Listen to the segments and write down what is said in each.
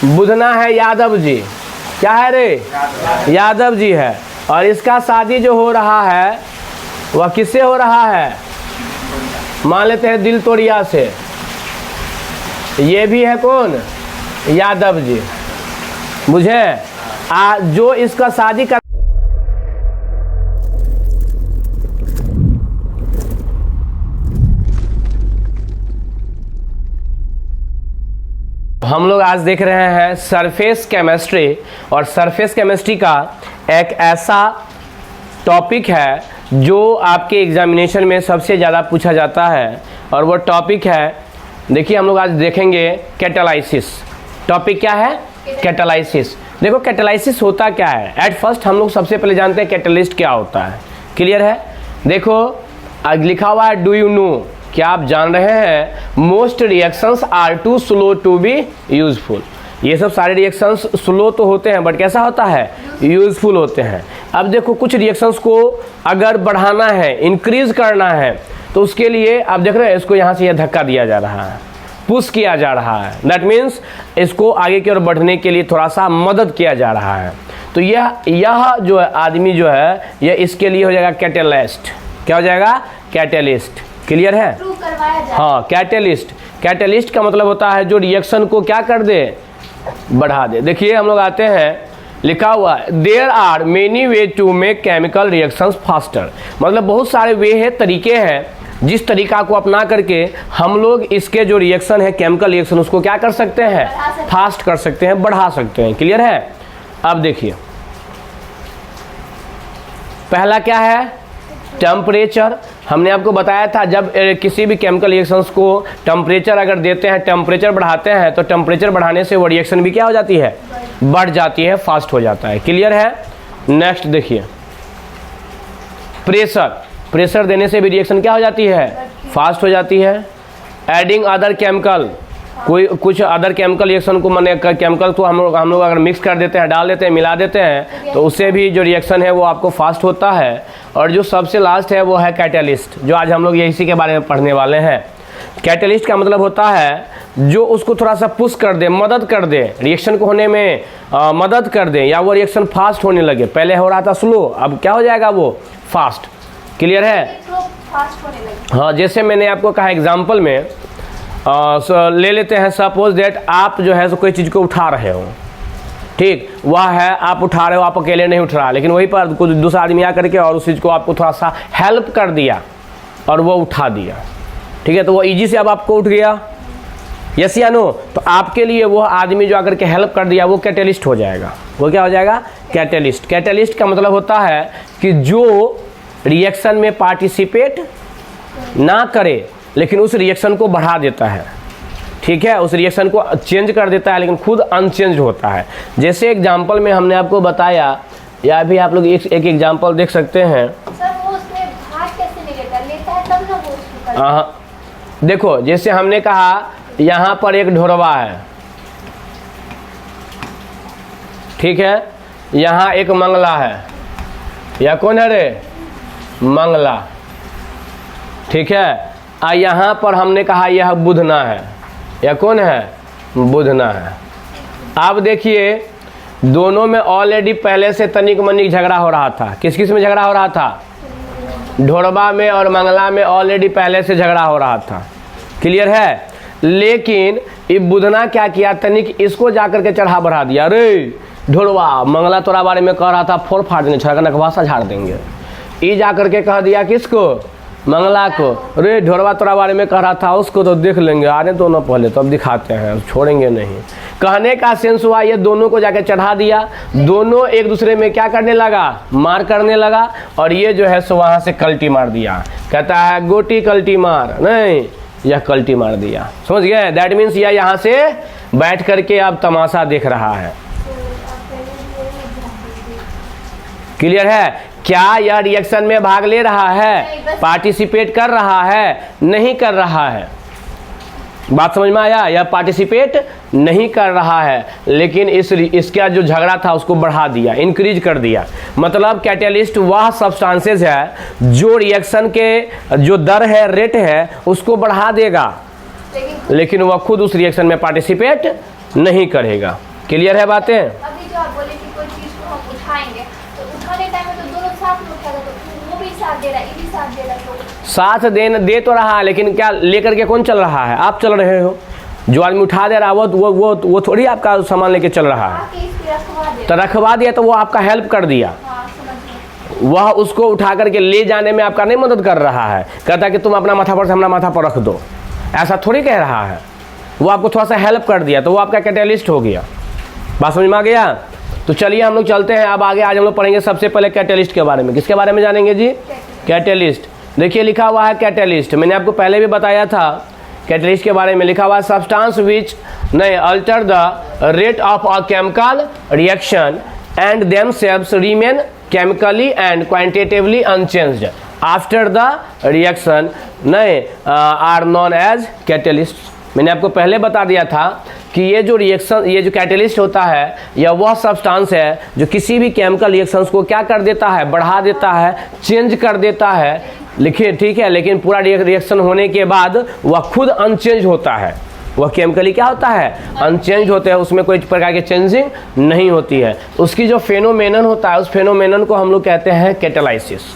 बुधना है यादव जी, क्या है रे? यादव जी है। और इसका शादी जो हो रहा है वह किससे हो रहा है? मान लेते हैं दिल तोड़िया से। ये भी है कौन? यादव जी। मुझे जो इसका शादी कर हम लोग आज देख रहे हैं सरफेस केमिस्ट्री। और सरफेस केमिस्ट्री का एक ऐसा टॉपिक है जो आपके एग्जामिनेशन में सबसे ज़्यादा पूछा जाता है। और वो टॉपिक है, देखिए हम लोग आज देखेंगे कैटालाइसिस। टॉपिक क्या है? कैटालाइसिस। देखो कैटालाइसिस होता क्या है। एट फर्स्ट हम लोग सबसे पहले जानते हैं कैटलिस्ट क्या होता है। क्लियर है? देखो आज लिखा हुआ है डू यू नो, क्या आप जान रहे हैं most reactions are too slow to be useful. ये सब सारे रिएक्शंस स्लो तो होते हैं बट कैसा होता है? यूजफुल होते हैं। अब देखो कुछ रिएक्शंस को अगर बढ़ाना है, इंक्रीज करना है, तो उसके लिए आप देख रहे हैं इसको यहाँ से यह धक्का दिया जा रहा है, पुश किया जा रहा है। दैट मीन्स इसको आगे की ओर बढ़ने के लिए थोड़ा सा मदद किया जा रहा है। तो यह जो है आदमी जो है यह इसके लिए हो जाएगा कैटेलिस्ट। क्या हो जाएगा? कैटेलिस्ट। क्लियर है? हाँ, कैटेलिस्ट। कैटेलिस्ट का मतलब होता है जो रिएक्शन को क्या कर दे? बढ़ा दे। देखिए हम लोग आते हैं, लिखा हुआ है there are many way to make chemical reactions faster. मतलब बहुत सारे वे है, तरीके हैं जिस तरीका को अपना करके हम लोग इसके जो रिएक्शन है केमिकल रिएक्शन उसको क्या कर सकते हैं? फास्ट कर सकते हैं, बढ़ा सकते हैं। क्लियर है? अब देखिए पहला क्या है? टेम्परेचर। हमने आपको बताया था जब किसी भी केमिकल रिएक्शंस को टेम्परेचर अगर देते हैं, टेम्परेचर बढ़ाते हैं, तो टेम्परेचर बढ़ाने से वो रिएक्शन भी क्या हो जाती है? बढ़ जाती है, फास्ट हो जाता है। क्लियर है? नेक्स्ट देखिए प्रेशर। प्रेशर देने से भी रिएक्शन क्या हो जाती है? फास्ट हो जाती है। एडिंग अदर केमिकल, कोई कुछ अदर केमिकल रिएक्शन को माने केमिकल तो हम लोग अगर मिक्स कर देते हैं, डाल देते हैं, मिला देते हैं, तो उससे भी जो रिएक्शन है वो आपको फास्ट होता है। और जो सबसे लास्ट है वो है कैटेलिस्ट, जो आज हम लोग इसी के बारे में पढ़ने वाले हैं। कैटेलिस्ट का मतलब होता है जो उसको थोड़ा सा पुश कर दे, मदद कर दे, रिएक्शन को होने में मदद कर दे, या वो रिएक्शन फास्ट होने लगे। पहले हो रहा था स्लो, अब क्या हो जाएगा? वो फास्ट। क्लियर है? हाँ, जैसे मैंने आपको कहा एग्जाम्पल में ले लेते हैं, सपोज दैट आप जो है कोई चीज़ को उठा रहे हो, ठीक, वह है आप उठा रहे हो, आप अकेले नहीं उठ रहा, लेकिन वहीं पर कुछ दूसरा आदमी आ करके और उस चीज़ को आपको थोड़ा सा हेल्प कर दिया और वो उठा दिया, ठीक है, तो वो इजी से अब आपको उठ गया। यस या नो? तो आपके लिए वो आदमी जो आकर के हेल्प कर दिया वो कैटेलिस्ट हो जाएगा। वो क्या हो जाएगा? कैटेलिस्ट। कैटेलिस्ट का मतलब होता है कि जो रिएक्शन में पार्टिसिपेट ना करे लेकिन उस रिएक्शन को बढ़ा देता है, ठीक है, उस रिएक्शन को चेंज कर देता है लेकिन खुद अनचेंज होता है। जैसे एग्जांपल में हमने आपको बताया, या भी आप लोग एक एग्जांपल देख सकते हैं। सर वो उसमें भाग कैसे नहीं लेता है तब ना वो उसको करता है। देखो जैसे हमने कहा यहाँ पर एक ढोरवा है, ठीक है, यहाँ एक मंगला है, या कौन है रे? मंगला, ठीक है। यहाँ पर हमने कहा यह बुधना है, या कौन है? बुधना है। अब देखिए दोनों में ऑलरेडी पहले से तनिक मनिक झगड़ा हो रहा था। किस किस में झगड़ा हो रहा था? ढोरबा में और मंगला में ऑलरेडी पहले से झगड़ा हो रहा था। क्लियर है? लेकिन ये बुधना क्या किया, तनिक इसको जाकर के चढ़ा बढ़ा दिया। अरे ढोरबा, मंगला तोरा बारे में कह रहा था फोड़ फाड़ देंगे, छड़का नखवासा झाड़ देंगे। ये जाकर के कह दिया किसको? मंगला को। अरे ढोरवा तोरा बारे में कह रहा था, उसको तो देख लेंगे, आने दो ना पहले, तब दिखाते हैं, छोड़ेंगे नहीं। कहने का सेंस हुआ ये दोनों को जाके चढ़ा दिया, दोनों एक दूसरे में क्या करने लगा? मार करने लगा। और ये जो है सो वहाँ से कल्टी मार दिया। कहता है गोटी कल्टी मार, नहीं, यह कल्टी मार दिया। समझ गए? दैट मीन्स यह यहाँ से बैठ करके अब तमाशा देख रहा है। क्लियर है? क्या यह रिएक्शन में भाग ले रहा है? पार्टिसिपेट कर रहा है? नहीं कर रहा है। बात समझ में आया? यह पार्टिसिपेट नहीं कर रहा है, लेकिन इसका जो झगड़ा था उसको बढ़ा दिया, इंक्रीज कर दिया। मतलब कैटेलिस्ट वह सब्सटेंसेस है जो रिएक्शन के जो दर है, रेट है, उसको बढ़ा देगा, लेकिन वह खुद उस रिएक्शन में पार्टिसिपेट नहीं करेगा। क्लियर है बातें? अभी जो आप बोले कि कोई चीज को हम उठाएंगे तो उठाने टाइम में तो दोनों साथ में उठाएगा, तो वो भी साथ दे रहा है, ये भी साथ दे रहा है, तो साथ दे तो रहा है, लेकिन क्या लेकर के कौन चल रहा है? आप चल रहे हो। जो आदमी उठा दे रहा है वो थोड़ी आपका सामान लेके चल रहा है। आके इस पे रखवा दे। तो रखवा दिया तो वो आपका हेल्प कर दिया, हाँ, समझ गए। वह उसको उठा करके ले जाने में आपका नहीं मदद कर रहा है। कहता है कि तुम अपना माथा पर से हमारा माथा पर रख दो, ऐसा थोड़ी कह रहा है। वो आपको थोड़ा सा हेल्प कर दिया तो वो आपका कैटलिस्ट हो गया। बात समझ में आ गया? तो चलिए हम लोग चलते हैं अब आगे। आज हम लोग पढ़ेंगे सबसे पहले कैटलिस्ट के बारे में। किसके बारे में जानेंगे जी? कैटलिस्ट। देखिए लिखा हुआ है कैटलिस्ट, मैंने आपको पहले भी बताया था कैटलिस्ट के बारे में। लिखा हुआ है सब्सटेंस विच नहीं alter the rate of a chemical reaction and themselves remain chemically and quantitatively unchanged after the reaction नहीं आर नॉन एज कैटलिस्ट। मैंने आपको पहले बता दिया था कि ये जो रिएक्शन, ये जो कैटलिस्ट होता है, यह वह सब्सटेंस है जो किसी भी केमिकल रिएक्शंस को क्या कर देता है? बढ़ा देता है, चेंज कर देता है। लिखिए, ठीक है, लेकिन पूरा रिएक्शन होने के बाद वह खुद अनचेंज होता है। वह केमिकली क्या होता है? अनचेंज होते हैं, उसमें कोई प्रकार की चेंजिंग नहीं होती है। उसकी जो फेनोमेनन होता है, उस फेनोमेनन को हम लोग कहते हैं कैटालाइसिस।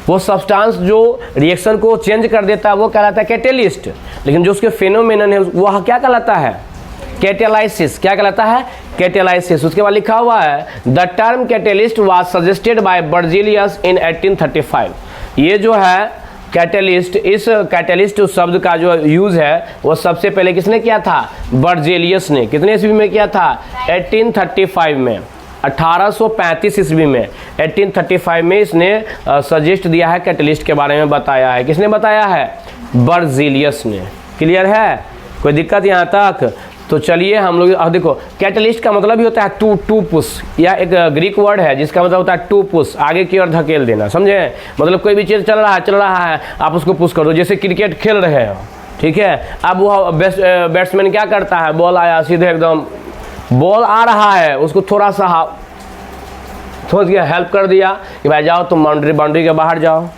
वो सब्सटेंस जो रिएक्शन को चेंज कर देता है वो कहलाता है कैटलिस्ट, लेकिन जो उसके फेनोमेनन है वह क्या कहलाता है? कैटालाइसिस। क्या कहलाता है? कैटालाइसिस। उसके बाद लिखा हुआ है the term catalyst was suggested by Berzelius in 1835। ये जो है कैटलिस्ट, इस कैटलिस्ट शब्द का जो यूज़ है वो सबसे पहले किसने किया था? बर्जीलियस ने। कितने ईस्वी में किया था? 1835 में, 1835 ईस्वी में, 1835 में इसने सजेस्ट दिया है, कैटलिस्ट के बारे में बताया है। किसने बताया है? बर्जीलियस ने। क्लियर है? कोई दिक्कत यहाँ तक? तो चलिए हम लोग अब देखो, कैटलिस्ट का मतलब ही होता है टू पुश, या एक ग्रीक वर्ड है जिसका मतलब होता है टू पुश, आगे की ओर धकेल देना। समझे? मतलब कोई भी चीज़ चल रहा है आप उसको पुश कर दो। जैसे क्रिकेट खेल रहे हो, ठीक है, अब वह बैट्समैन क्या करता है? बॉल आया सीधे एकदम, बॉल आ रहा है, उसको थोड़ा सा समझ गया, हेल्प कर दिया कि भाई जाओ तुम बाउंड्री के बाहर जाओ।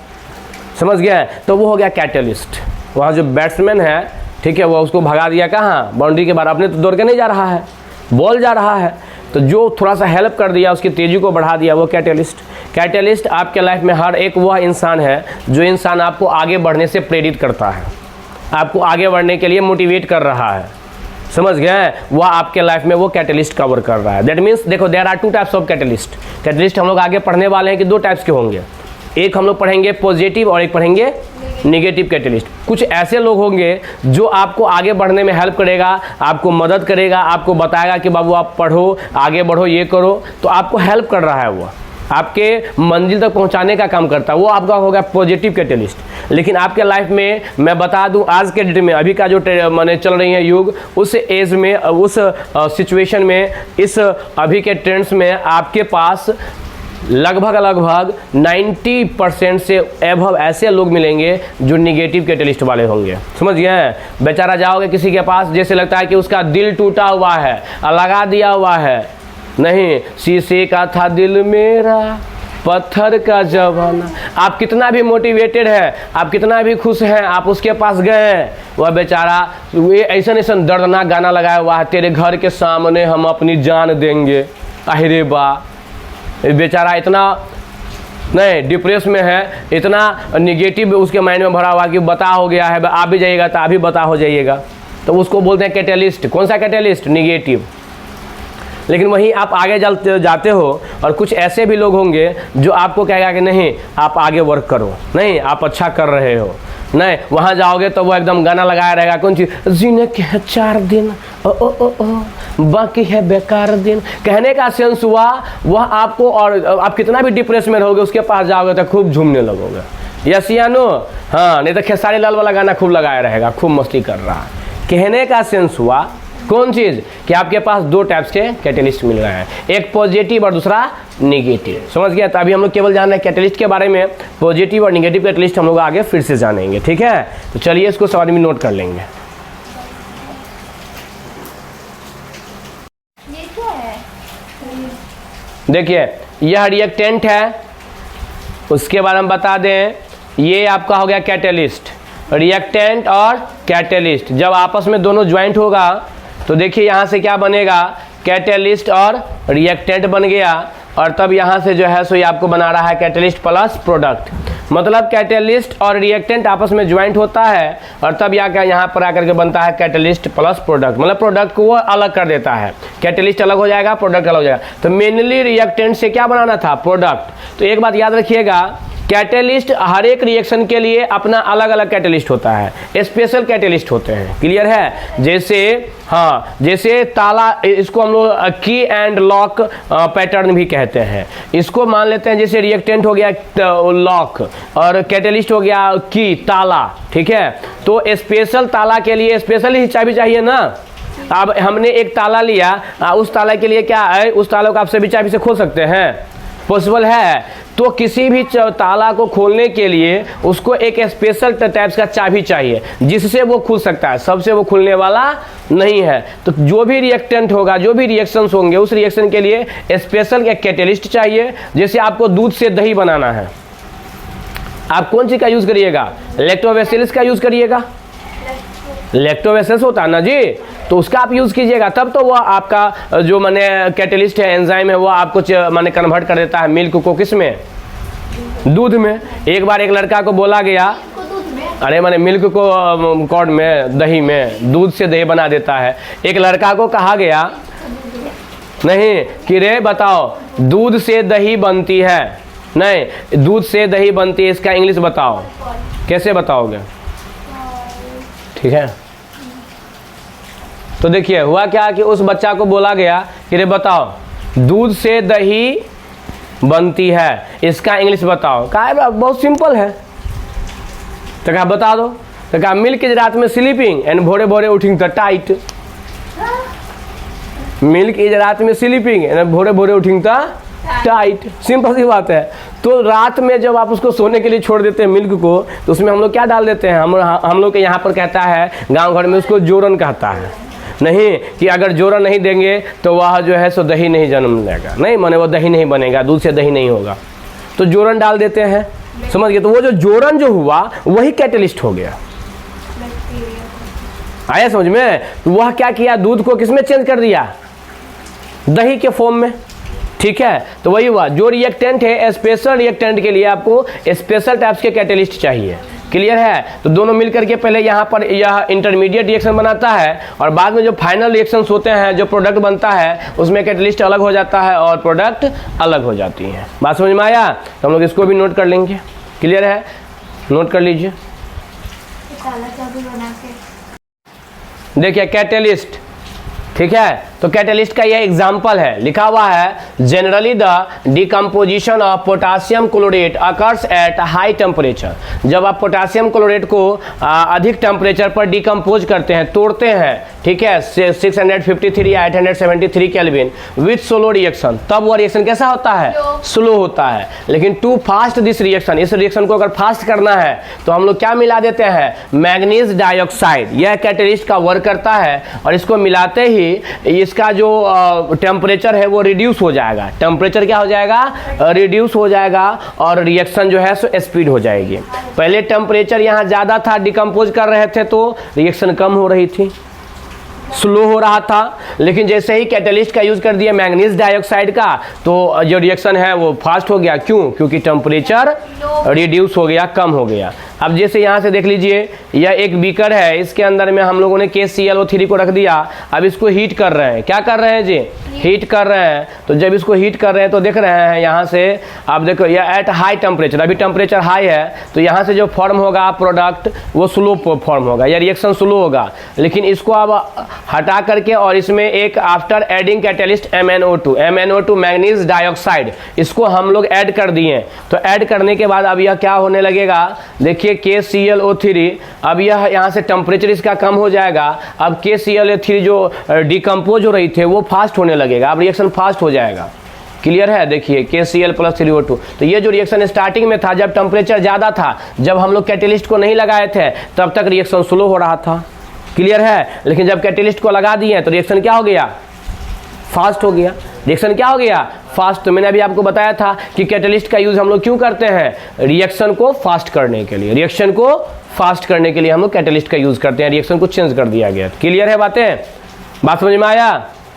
समझ गया? तो वो हो गया कैटलिस्ट। वहाँ जो बैट्समैन है, ठीक है, वो उसको भगा दिया कहाँ? बाउंड्री के बाहर। अपने तो दौड़ के नहीं जा रहा है, बॉल जा रहा है, तो जो थोड़ा सा हेल्प कर दिया, उसकी तेज़ी को बढ़ा दिया, वो कैटलिस्ट। कैटलिस्ट आपके लाइफ में हर एक वह इंसान है जो इंसान आपको आगे बढ़ने से प्रेरित करता है, आपको आगे बढ़ने के लिए मोटिवेट कर रहा है। समझ गए? वह आपके लाइफ में वो कैटलिस्ट का वर्क कर रहा है। दैट मीन्स देखो, there are two types of catalyst. Catalyst हम लोग आगे पढ़ने वाले हैं कि दो टाइप्स के होंगे। एक हम लोग पढ़ेंगे पॉजिटिव और एक पढ़ेंगे नेगेटिव कैटलिस्ट। कुछ ऐसे लोग होंगे जो आपको आगे बढ़ने में हेल्प करेगा, आपको मदद करेगा, आपको बताएगा कि बाबू आप पढ़ो, आगे बढ़ो, ये करो, तो आपको हेल्प कर रहा है, वो आपके मंजिल तक पहुंचाने का काम करता है, वो आपका होगा पॉजिटिव कैटलिस्ट। लेकिन आपके लाइफ में मैं बता दूं, आज के डेट में अभी का जो माने चल रही है युग, उस एज में, उस सिचुएशन में, इस अभी के ट्रेंड्स में आपके पास लगभग 90% से एभव ऐसे लोग मिलेंगे जो निगेटिव कैटलिस्ट वाले होंगे। समझ गए? बेचारा जाओगे किसी के पास, जैसे लगता है कि उसका दिल टूटा हुआ है, लगा दिया हुआ है, नहीं, शीशे का था दिल मेरा, पत्थर का जमाना। आप कितना भी मोटिवेटेड है, आप कितना भी खुश हैं, आप उसके पास गए, वह बेचारा ऐसा दर्दनाक गाना लगाया हुआ है, तेरे घर के सामने हम अपनी जान देंगे। अरे बा, बेचारा इतना नहीं डिप्रेस में है, इतना निगेटिव उसके माइंड में भरा हुआ कि बता हो गया है, आप भी जाइएगा तो आप भी बता हो जाइएगा, तो उसको बोलते हैं कैटलिस्ट। कौन सा कैटलिस्ट? निगेटिव। लेकिन वहीं आप आगे जाते हो और कुछ ऐसे भी लोग होंगे जो आपको कहेगा कि नहीं आप आगे वर्क करो, नहीं आप अच्छा कर रहे हो, नहीं, वहाँ जाओगे तो वो एकदम गाना लगाया रहेगा, कौन चीज़, जीने के है 4 दिन ओ ओ ओ ओ बाकी है बेकार दिन। कहने का सेंस हुआ वह आपको, और आप कितना भी डिप्रेस में रहोगे उसके पास जाओगे तो खूब झूमने लगोगे। यस या नो? हाँ, नहीं तो खेसारी लाल वाला गाना खूब लगाया रहेगा, खूब मस्ती कर रहा है। कहने का सेंस हुआ कौन चीज़ कि आपके पास दो टाइप्स के कैटलिस्ट मिल रहे हैं, एक पॉजिटिव और दूसरा निगेटिव। समझ गया? तो अभी हम लोग केवल जान रहे हैं कैटलिस्ट के बारे में, पॉजिटिव और निगेटिव कैटलिस्ट हम लोग आगे फिर से जानेंगे। ठीक है? तो चलिए इसको सवाल में नोट कर लेंगे। ये क्या है? देखिए, यह रिएक्टेंट है, उसके बाद हम बता दें ये आपका हो गया कैटलिस्ट। रिएक्टेंट और कैटलिस्ट जब आपस में दोनों ज्वाइंट होगा तो देखिए यहाँ से क्या बनेगा, कैटेलिस्ट और रिएक्टेंट बन गया, और तब यहाँ से जो है सो ये आपको बना रहा है कैटेलिस्ट प्लस प्रोडक्ट। मतलब कैटेलिस्ट और रिएक्टेंट आपस में ज्वाइंट होता है और तब यहाँ पर आकर के बनता है कैटेलिस्ट प्लस प्रोडक्ट। मतलब प्रोडक्ट को वो अलग कर देता है, कैटेलिस्ट अलग हो जाएगा, प्रोडक्ट अलग हो जाएगा। तो मेनली रिएक्टेंट से क्या बनाना था? प्रोडक्ट। तो एक बात याद रखिएगा, कैटेलिस्ट हर एक रिएक्शन के लिए अपना अलग अलग कैटेलिस्ट होता है, स्पेशल कैटेलिस्ट होते हैं। क्लियर है? जैसे ताला, इसको हम लोग की एंड लॉक पैटर्न भी कहते हैं। इसको मान लेते हैं जैसे रिएक्टेंट हो गया लॉक और कैटेलिस्ट हो गया की, ताला। ठीक है? तो स्पेशल ताला के लिए स्पेशल ही चाबी चाहिए ना। अब हमने एक ताला लिया, उस ताला के लिए क्या है, उस ताला को आप सभी चाबी से खोल सकते हैं? पॉसिबल है। तो किसी भी ताला को खोलने के लिए उसको एक स्पेशल टाइप्स का चाबी चाहिए जिससे वो खुल सकता है, सबसे वो खुलने वाला नहीं है। तो जो भी रिएक्टेंट होगा, जो भी रिएक्शंस होंगे, उस रिएक्शन के लिए स्पेशल एक कैटेलिस्ट चाहिए। जैसे आपको दूध से दही बनाना है, आप कौन सी का यूज करिएगा? लैक्टोबैसिलस का यूज करिएगा। लैक्टोबैसिलस होता है ना जी, तो उसका आप यूज कीजिएगा, तब तो वो आपका जो माने कैटेलिस्ट है, एंजाइम है, वो आपको माने कन्वर्ट कर देता है मिल्क को किस में? दूध में। एक बार एक लड़का को बोला गया, अरे माने मिल्क को कॉर्ड में, दही में, दूध से दही बना देता है। एक लड़का को कहा गया नहीं कि रे बताओ दूध से दही बनती है, नहीं दूध से दही बनती है, इसका इंग्लिश बताओ, कैसे बताओगे? ठीक है? तो देखिए हुआ क्या कि उस बच्चा को बोला गया कि रे बताओ दूध से दही बनती है, इसका इंग्लिश बताओ। कहा बहुत सिंपल है। तो कहा बता दो। तो कहा मिल्क इज रात में स्लीपिंग एंड भोरे भोरे उठिंग द टाइट। मिल्क इज रात में स्लीपिंग एंड भोरे भोरे उठिंग द टाइट। सिंपल सी बात है। तो रात में जब आप उसको सोने के लिए छोड़ देते हैं मिल्क को, तो उसमें हम लोग क्या डाल देते हैं? हम लोग के यहाँ पर कहता है, गांव घर में उसको जोरन कहता है। नहीं कि अगर जोरन नहीं देंगे तो वह जो है सो दही नहीं जन्म लेगा, नहीं माने वो दही नहीं बनेगा, दूध से दही नहीं होगा। तो जोरन डाल देते हैं, समझ गए? तो वो जो जोरन जो हुआ वही कैटेलिस्ट हो गया। आया समझ में? तो वह क्या किया? दूध को किसमें चेंज कर दिया? दही के फॉर्म में। ठीक है? तो वही हुआ। जो रिएक्टेंट है, स्पेशल रिएक्टेंट के लिए आपको स्पेशल टाइप्स के कैटेलिस्ट चाहिए। क्लियर है? तो दोनों मिलकर के पहले यहाँ पर यह इंटरमीडिएट रिएक्शन बनाता है और बाद में जो फाइनल रिएक्शंस होते हैं, जो प्रोडक्ट बनता है, उसमें कैटेलिस्ट अलग हो जाता है और प्रोडक्ट अलग हो जाती है। बात समझ में आया? तो हम लोग इसको भी नोट कर लेंगे। क्लियर है? नोट कर लीजिए। देखिए कैटेलिस्ट, ठीक है? तो कैटेलिस्ट का यह एग्जाम्पल है, लिखा हुआ है generally the decomposition of potassium chlorate occurs at high temperature. जब आप पोटासियम क्लोरेट को अधिक टेम्परेचर पर डिकम्पोज करते हैं, तोड़ते हैं, ठीक है, 653 या 873 केल्विन विथ स्लो रिएक्शन, तब वह रिएक्शन कैसा होता है? स्लो होता है। लेकिन टू फास्ट दिस रिएक्शन, इस रिएक्शन को अगर फास्ट करना है तो हम लोग क्या मिला देते हैं? Manganese dioxide. यह कैटेलिस्ट का वर्क करता है और इसको मिलाते ही इसका जो टेम्परेचर है वो रिड्यूस हो जाएगा। टेम्परेचर क्या हो जाएगा? रिड्यूस हो जाएगा और रिएक्शन जो है सो स्पीड हो जाएगी। पहले टेम्परेचर यहाँ ज़्यादा था, डिकम्पोज कर रहे थे तो रिएक्शन कम हो रही थी, स्लो हो रहा था। लेकिन जैसे ही कैटेलिस्ट का यूज कर दिया मैग्नीज डाइऑक्साइड का, तो जो रिएक्शन है वो फास्ट हो गया। क्यों? क्योंकि टेम्परेचर रिड्यूस हो गया, कम हो गया। अब जैसे यहाँ से देख लीजिए, यह एक बीकर है, इसके अंदर में हम लोगों ने KClO3 को रख दिया। अब इसको हीट कर रहे हैं। क्या कर रहे हैं जी? हीट कर रहे हैं। तो जब इसको हीट कर रहे हैं तो देख रहे हैं यहाँ से, आप देखो यह एट हाई टेम्परेचर, अभी टेम्परेचर हाई है, तो यहाँ से जो फॉर्म होगा प्रोडक्ट वो स्लो फॉर्म होगा, या रिएक्शन स्लो होगा। लेकिन इसको अब हटा करके और इसमें एक after adding catalyst MnO2 manganese dioxide, इसको हम लोग ऐड कर दिए। तो ऐड करने के बाद अब यह क्या होने लगेगा? देखिए KClO3, अब यह यहाँ से टेम्परेचर इसका कम हो जाएगा। अब KClO3 जो डिकम्पोज हो रही थे वो फास्ट होने लगेगा, अब रिएक्शन फास्ट हो जाएगा। क्लियर है? देखिए KCl+3O2। तो ये जो रिएक्शन स्टार्टिंग में था, जब टेम्परेचर ज़्यादा था, जब हम लोग कैटेलिस्ट को नहीं लगाए थे, तब तक रिएक्शन स्लो हो रहा था। क्लियर है? लेकिन जब कैटेलिस्ट को लगा दिए तो रिएक्शन क्या हो गया? फास्ट हो गया। रिएक्शन क्या हो गया? फास्ट। तो मैंने अभी आपको बताया था कि कैटेलिस्ट का यूज हम लोग क्यों करते हैं? रिएक्शन को फास्ट करने के लिए। रिएक्शन को फास्ट करने के लिए हम लोग कैटेलिस्ट का यूज करते हैं, रिएक्शन को चेंज कर दिया गया। क्लियर है बातें? बात समझ में आया?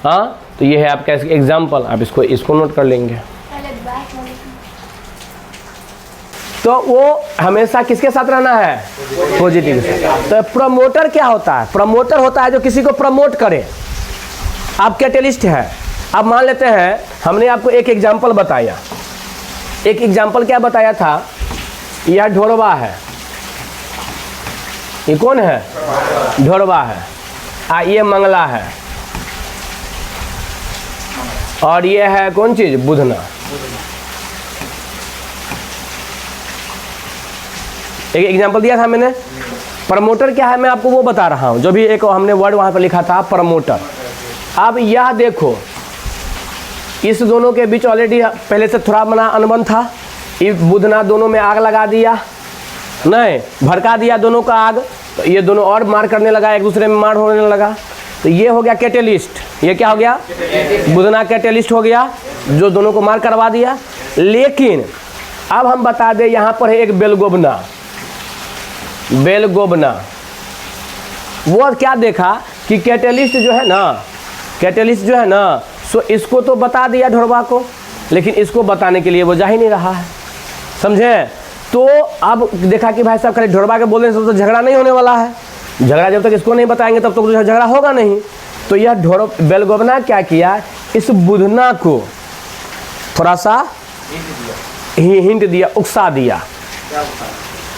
हाँ। तो ये है आपका एग्जाम्पल, आप इसको नोट कर लेंगे। पहले बैक वाले तो वो हमेशा किसके साथ रहना है? पॉजिटिव के साथ। तो प्रमोटर क्या होता है? प्रमोटर होता है जो किसी को प्रमोट करे। आप कैटेलिस्ट है। अब मान लेते हैं हमने आपको एक एग्जाम्पल बताया। एक एग्जाम्पल क्या बताया था? यह ढोरवा है। ये कौन है? ढोरवा है। ये मंगला है। और ये है कौन चीज? बुधना। एक एग्जाम्पल दिया था मैंने। प्रमोटर क्या है मैं आपको वो बता रहा हूं, जो भी एक हमने वर्ड वहां पर लिखा था प्रमोटर। अब यह देखो, इस दोनों के बीच ऑलरेडी पहले से थोड़ा मना अनबन था। ये बुधना दोनों में आग लगा दिया, नहीं भड़का दिया दोनों का आग, तो ये दोनों और मार करने लगा, एक दूसरे में मार होने लगा। तो ये हो गया कैटेलिस्ट। ये क्या हो गया? बुधना कैटेलिस्ट हो गया, जो दोनों को मार करवा दिया। लेकिन अब हम बता दें, यहाँ पर है एक बेलगोबना। बेलगोबना वो क्या देखा कि कैटेलिस्ट जो है ना, कैटेलिस्ट जो है ना, सो इसको तो बता दिया ढोरवा को, लेकिन इसको बताने के लिए वो जा ही नहीं रहा है। समझे? तो अब देखा कि भाई साहब खाली ढोरवा के बोलने से तो झगड़ा नहीं होने वाला है। झगड़ा जब तक इसको नहीं बताएंगे तब तक तो झगड़ा होगा नहीं। तो यह बेलगोबना क्या किया? इस बुधना को थोड़ा सा हिंट दिया, उकसा दिया।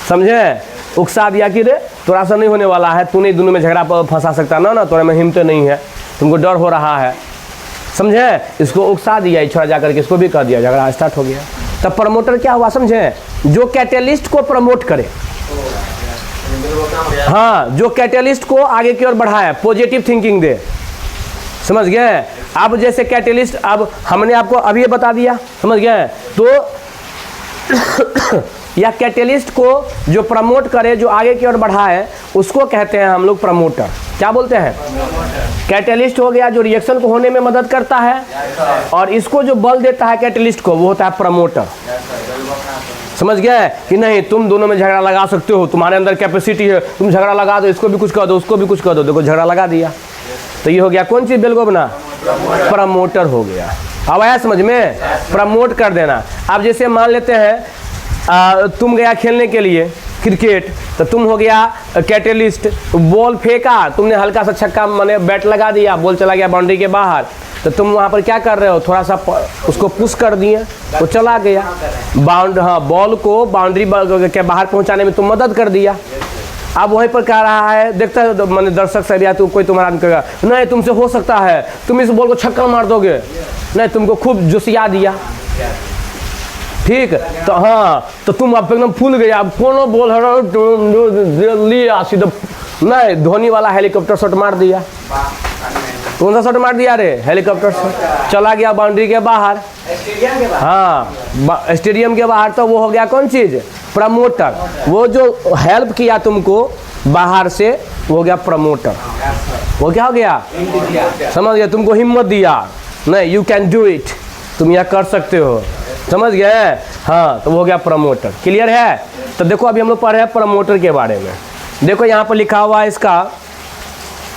समझे? उकसा दिया कि रे थोड़ा सा नहीं होने वाला है, तू नहीं दोनों में झगड़ा फंसा सकता ना, तोरे में हिम्मत नहीं है, तुमको डर हो रहा है। समझे? इसको उकसा दिया, छोड़ा जाकर के इसको भी कर दिया, झगड़ा स्टार्ट हो गया। तब प्रमोटर क्या हुआ? समझे? जो कैटेलिस्ट को प्रमोट करे, हाँ, जो कैटेलिस्ट को आगे की ओर बढ़ाए, पॉजिटिव थिंकिंग दे। समझ गए? अब जैसे कैटेलिस्ट, अब हमने आपको अभी ये बता दिया, समझ गए? तो या कैटेलिस्ट को जो प्रमोट करे, जो आगे की ओर बढ़ाए, उसको कहते हैं हम लोग प्रमोटर। क्या बोलते हैं? कैटेलिस्ट हो गया जो रिएक्शन को होने में मदद करता है, और इसको जो बल देता है कैटेलिस्ट को, वो होता है प्रमोटर। समझ गए कि नहीं? तुम दोनों में झगड़ा लगा सकते हो, तुम्हारे अंदर कैपेसिटी है, तुम झगड़ा लगा दो, इसको भी कुछ कर दो, उसको भी कुछ कर दो। देखो झगड़ा लगा दिया, तो ये हो गया कौन चीज? बेलगोबना, प्रमोटर हो गया। अब आया समझ में? प्रमोट कर देना। अब जैसे मान लेते हैं तुम गया खेलने के लिए क्रिकेट, तो तुम हो गया कैटेलिस्ट। बॉल फेंका तुमने, हल्का सा छक्का माने बैट लगा दिया, बॉल चला गया बाउंड्री के बाहर, तो तुम वहाँ पर क्या कर रहे हो? थोड़ा सा उसको पुश कर दिए, तो चला गया बॉल को बाउंड्री के बाहर पहुँचाने में तुम मदद कर दिया। अब वहीं पर कह रहा है, देखता है मैंने दर्शक से या तो कोई तुम्हारा आदमी कहेगा नहीं तुमसे हो सकता है, तुम इस बॉल को छक्का मार दोगे, नहीं तुमको खूब जोशिया दिया, ठीक। तो हाँ, तो तुम अब एकदम फूल गए, अब कोनो बॉल लिया सीधा, नहीं धोनी वाला हेलीकॉप्टर शॉट मार दिया। कौन सा शॉट मार दिया रे? हेलीकॉप्टर शॉट, चला गया बाउंड्री के बाहर, हाँ स्टेडियम के बाहर। तो वो हो गया कौन चीज? प्रमोटर। वो जो हेल्प किया तुमको बाहर से, वो हो गया प्रमोटर। वो क्या हो गया? समझ गया? तुमको हिम्मत दिया, नहीं यू कैन डू इट, तुम यह कर सकते हो। समझ गए? हाँ, तो वो हो गया प्रमोटर। क्लियर है? तो देखो अभी हम लोग पढ़ रहे हैं प्रमोटर के बारे में। देखो यहाँ पर लिखा हुआ है इसका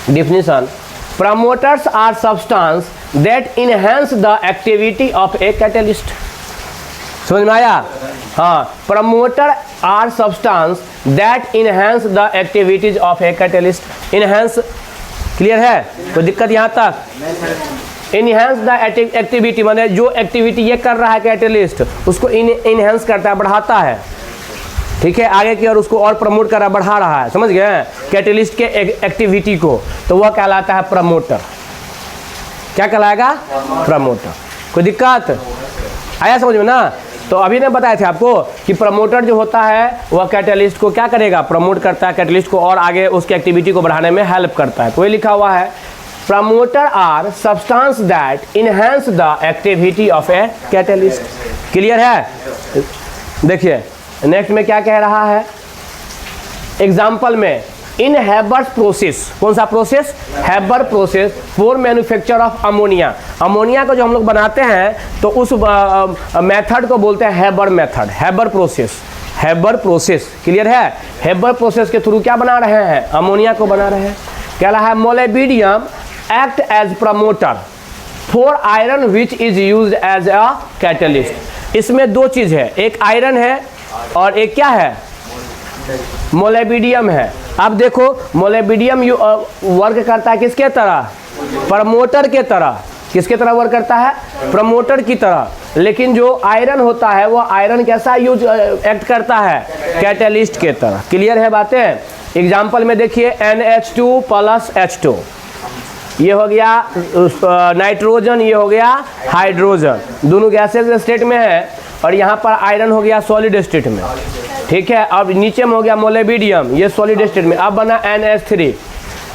definition, promoters are substance that enhance the activity of a catalyst. समझ में आया? हाँ, promoter are substance that enhance the activities of a catalyst. Enhance clear है? कोई दिक्कत यहाँ तक? इनहेंस द एक्टिविटी माने जो एक्टिविटी ये कर रहा है कैटेलिस्ट, उसको इनहेंस करता है, बढ़ाता है, ठीक है, आगे की ओर उसको और प्रमोट कर रहा है, बढ़ा रहा है। समझ गए? कैटेलिस्ट के एक्टिविटी को, तो वह कहलाता है प्रमोटर। क्या कहलाएगा? प्रमोटर। कोई दिक्कत आया समझ में ना? तो अभी ने बताए थे आपको कि प्रमोटर जो होता है वह कैटेलिस्ट को क्या करेगा? प्रमोट करता है, कैटेलिस्ट को और आगे उसकी एक्टिविटी को बढ़ाने में हेल्प करता है। तो ये लिखा हुआ है, promoter are substance that enhance the activity of a catalyst. Clear है? देखिए नेक्स्ट में क्या कह रहा है एग्जाम्पल में, इन हैबर्स प्रोसेस, कौन सा process? Haber process for manufacture of ammonia. Ammonia को जो हम लोग बनाते हैं तो उस मेथड को बोलते हैं Haber method, Haber process, Haber process. Clear है? हैबर प्रोसेस के थ्रू क्या बना रहे हैं? अमोनिया को बना रहे हैं। क्या रहा है? Molybdenum act as promoter for iron which is used as a catalyst. इसमें दो चीज है, एक आयरन है और एक क्या है, मोलिब्डेनम है। अब देखो मोलिब्डेनम वर्क करता है किसके तरह, प्रमोटर के तरह। किसके तरह वर्क करता है, प्रमोटर की तरह। लेकिन जो आयरन होता है वो आयरन कैसा यूज एक्ट करता है, कैटलिस्ट के तरह। क्लियर है बातें। एग्जाम्पल में देखिए NH2 प्लस H2, ये हो गया नाइट्रोजन, ये हो गया हाइड्रोजन, दोनों गैसेज स्टेट में है। और यहाँ पर आयरन हो गया सॉलिड स्टेट में, ठीक है। अब नीचे में हो गया मोलिब्डेनम, ये सॉलिड स्टेट में। अब बना NH3।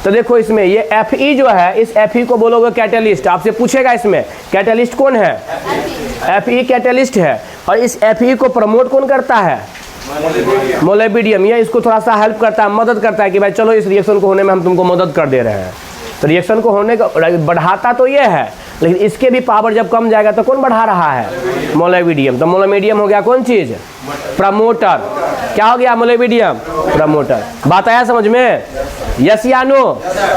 तो देखो इसमें ये Fe जो है, इस Fe को बोलोगे कैटलिस्ट। आपसे पूछेगा इसमें कैटलिस्ट कौन है, Fe कैटलिस्ट है। और इस Fe को प्रमोट कौन करता है, मोलिब्डेनम। ये इसको थोड़ा सा हेल्प करता है, मदद करता है कि भाई चलो इस रिएक्शन को होने में हम तुमको मदद कर दे रहे हैं। तो रिएक्शन को होने का बढ़ाता तो ये है, लेकिन इसके भी पावर जब कम जाएगा तो कौन बढ़ा रहा है, मोलिब्डेनम। तो मोलिब्डेनम हो गया कौन चीज, प्रमोटर। क्या हो गया, मोलिब्डेनम प्रमोटर। बात आया समझ में, यस या नो।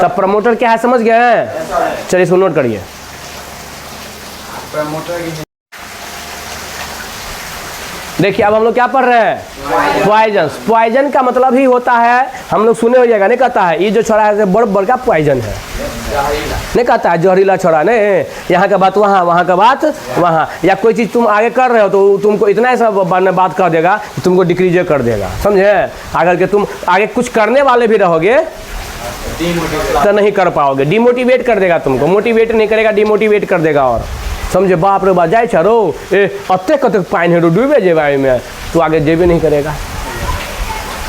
तब प्रमोटर क्या है समझ गए हैं। चलिए इसको नोट करिए। देखिए अब हम लोग क्या पढ़ रहे हैं, पॉइजन। पॉइजन का मतलब ही होता है, हम लोग सुने हो जाएगा, नहीं कहता है ये जो छोड़ा है बड़ा बड़का पॉइजन है, नहीं कहता है जहरीला छोड़ा। नहीं, यहाँ का बात वहाँ, वहाँ का बात वहाँ। या कोई चीज़ तुम आगे कर रहे हो तो तुमको इतना ऐसा बात कर देगा कि तुमको डिक्रीज कर देगा, समझे। अगर के तुम आगे कुछ करने वाले भी रहोगे तो नहीं कर पाओगे, डिमोटिवेट कर देगा तुमको। मोटिवेट नहीं करेगा, डिमोटिवेट कर देगा। और समझे, बाप रे बाप जाए छो अत्ते कत पाइन है डूबे जेबे में, तो आगे जेबे नहीं करेगा।